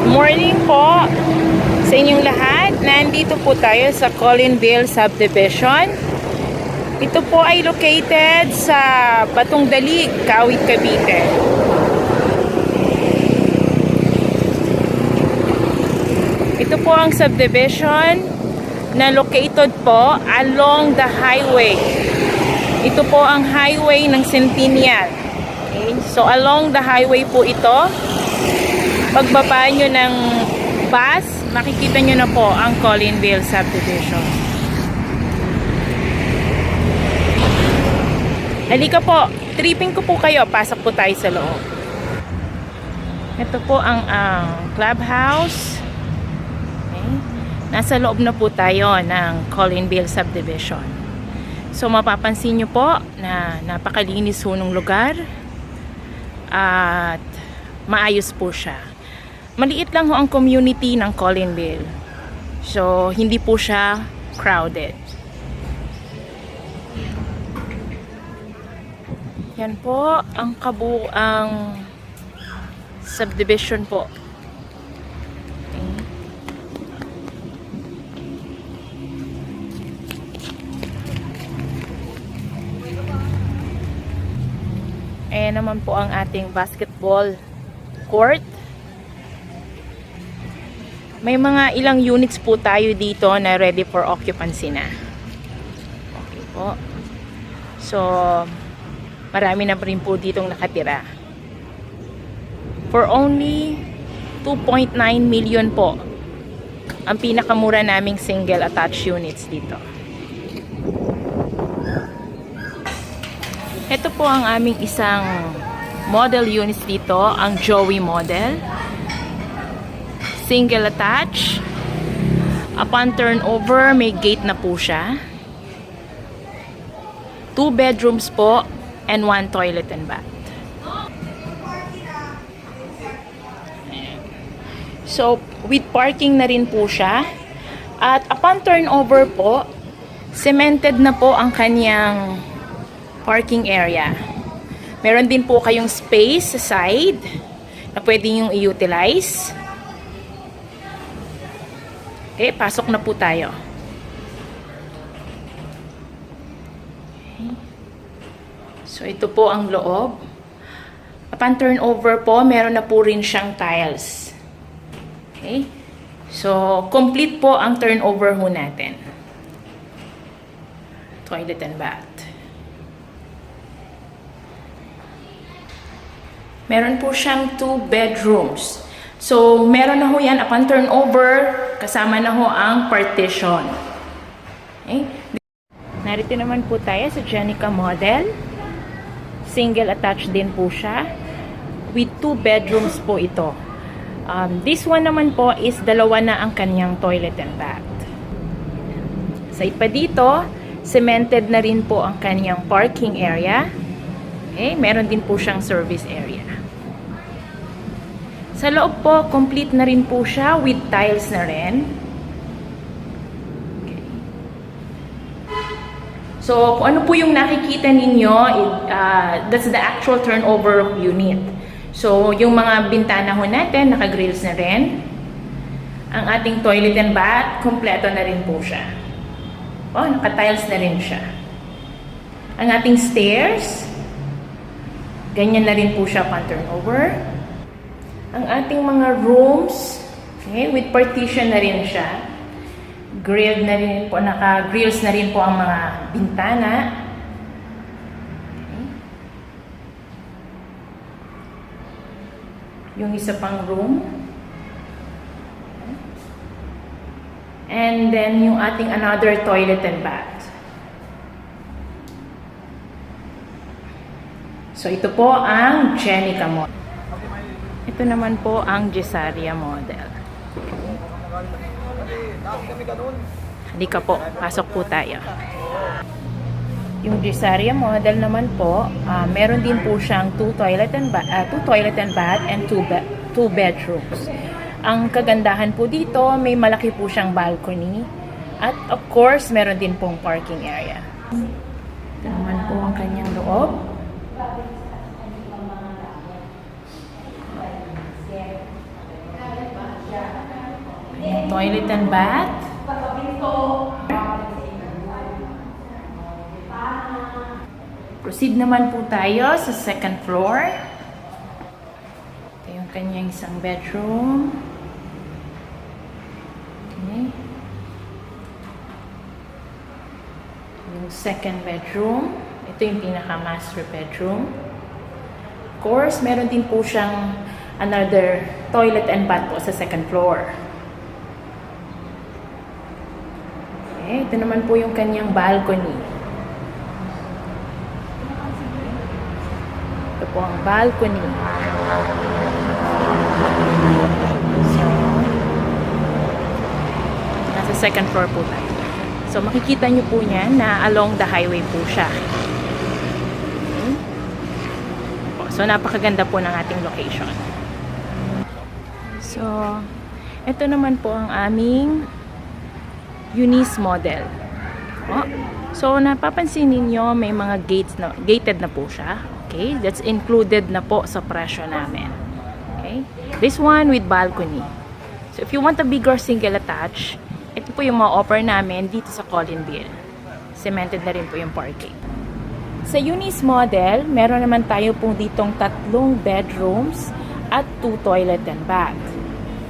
Good morning po sa inyong lahat. Nandito po tayo sa Colinville Subdivision. Ito po ay located sa Batong Dalig, Kawit, Cavite. Ito po ang subdivision na located po along the highway. Ito po ang highway ng Centennial. Okay? So along the highway po ito. Pagbaba nyo ng bus, makikita nyo na po ang Colinville Subdivision. Halika po, tripping ko po kayo, pasok po tayo sa loob. Ito po ang clubhouse. Okay. Nasa loob na po tayo ng Colinville Subdivision. So mapapansin nyo po na napakalinis po ng lugar at maayos po siya. Maliit lang ho ang community ng Colinville. So, hindi po siya crowded. Yan po ang kabuang subdivision po. Okay. Ayan naman po ang ating basketball court. May mga ilang units po tayo dito na ready for occupancy na. Okay po. So, marami na rin po ditong nakatira. For only 2.9 million po ang pinakamura naming single attached units dito. Ito po ang aming isang model units dito, ang Joey model. Single attach. Upon turnover, may gate na po siya. 2 bedrooms po and 1 toilet and bath. So, with parking na rin po siya. At upon turnover po, cemented na po ang kanyang parking area. Meron din po kayong space sa side na pwede nyo i-utilize. Okay, pasok na po tayo. Okay. So, ito po ang loob. Upon turnover po, meron na po rin siyang tiles. Okay. So, complete po ang turnover ho natin. Toilet and bath. Meron po siyang 2 bedrooms. So, meron na ho yan upon turnover, kasama na ho ang partition. Okay. Narito naman po tayo sa Jenica model. Single attached din po siya. With 2 bedrooms po ito. This one naman po is dalawa na ang kanyang toilet and bath. Sa ipa dito, cemented na rin po ang kanyang parking area. Okay. Meron din po siyang service area. Sa loob po, complete na rin po siya with tiles na rin. Okay. So, kung ano po yung nakikita ninyo, that's the actual turnover unit. So, yung mga bintana ho natin, naka-grills na rin. Ang ating toilet and bath, kompleto na rin po siya. Oh, naka-tiles na rin siya. Ang ating stairs, ganyan na rin po siya pang turnover. Ang ating mga rooms, okay, with partition na rin siya. Grilled na rin po, naka-grills na rin po ang mga bintana. Okay. Yung isa pang room. Okay. And then yung ating another toilet and bath. So ito po ang Jenica model. Ito naman po ang Gesaria model. Halika po, pasok po tayo. Yung Gesaria model naman po, meron din po siyang 2 toilet and bath and 2 bedrooms. Ang kagandahan po dito, may malaki po siyang balcony at of course, meron din pong parking area. Ito naman po ang kanyang loob. toilet and bath. Proceed naman po tayo sa second floor. Ito yung kanyang isang bedroom. Okay. Yung second bedroom. Ito yung pinaka-master bedroom. Of course, meron din po siyang another toilet and bath po sa second floor. Okay. Ito naman po yung kanyang balcony. Ito po ang balcony. So, nasa second floor po tayo. So, makikita nyo po yan na along the highway po siya. Okay. So, napakaganda po ng ating location. So, ito naman po ang aming Eunice model. Oh. So, napapansin ninyo may mga gated na po siya. Okay, that's included na po sa presyo namin. Okay, this one with balcony. So if you want a bigger single attached, ito po yung mga offer namin dito sa Collinville. Cemented na rin po yung parking. Sa Eunice model, meron naman tayo po ditong 3 bedrooms at 2 toilet and bath.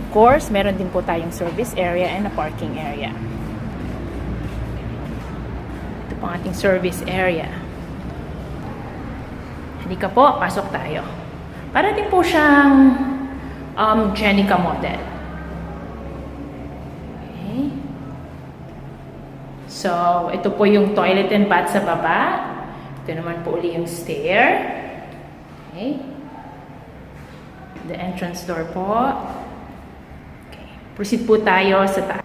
Of course, meron din po tayong service area and a parking area. Ito po ang ating service area. Halika po, pasok tayo. Para din po siyang Jenica model. Okay. So, ito po yung toilet and bath sa baba. Ito naman po uli yung stair. Okay. The entrance door po. Okay. Proceed po tayo sa taas.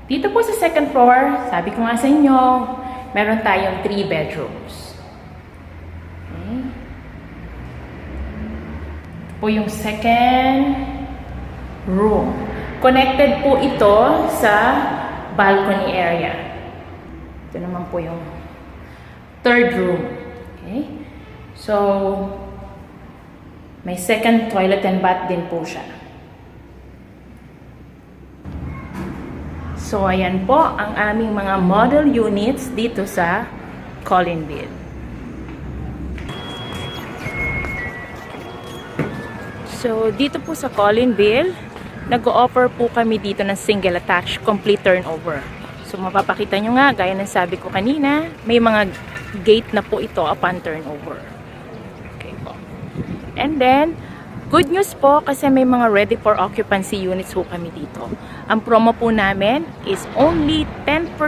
Dito po sa second floor, sabi ko nga sa inyo, meron tayong 3 bedrooms. Po yung second room. Connected po ito sa balcony area. Ito naman po yung third room. Okay? So, may second toilet and bath din po siya. So, ayan po ang aming mga model units dito sa Collinville. So, dito po sa Collinville, nag-o-offer po kami dito ng single attached complete turnover. So, mapapakita nyo nga, gaya ng sabi ko kanina, may mga gate na po ito upon turnover. Okay po. And then, good news po kasi may mga ready for occupancy units po kami dito. Ang promo po namin is only 10%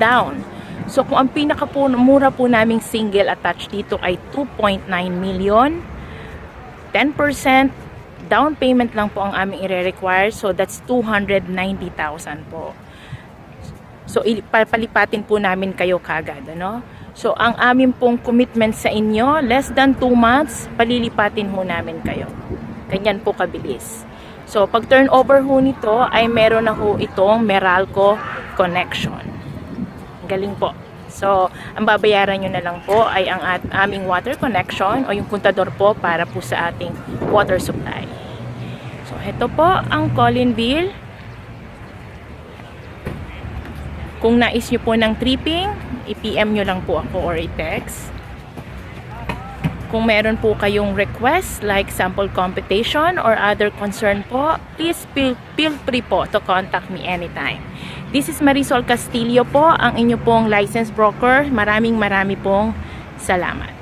down. So, kung ang pinaka-mura po naming single attached dito ay 2.9 million, 10% down payment lang po ang aming i-require. So, that's 290,000 po. So, papalipatin po namin kayo kagad. Ano? So, ang aming pong commitment sa inyo, less than 2 months, palilipatin ho namin kayo. Ganyan po kabilis. So, pag turnover ho nito, ay meron na ho itong Meralco connection. Galing po. So, ang babayaran nyo na lang po ay ang aming water connection o yung kontador po para po sa ating water supply. So, ito po ang Collinville. Kung nais nyo po ng tripping, i-PM nyo lang po ako or i-text. Kung meron po kayong request like sample computation or other concern po, please feel free po to contact me anytime. This is Marisol Castillo po, ang inyo pong licensed broker. Maraming pong salamat.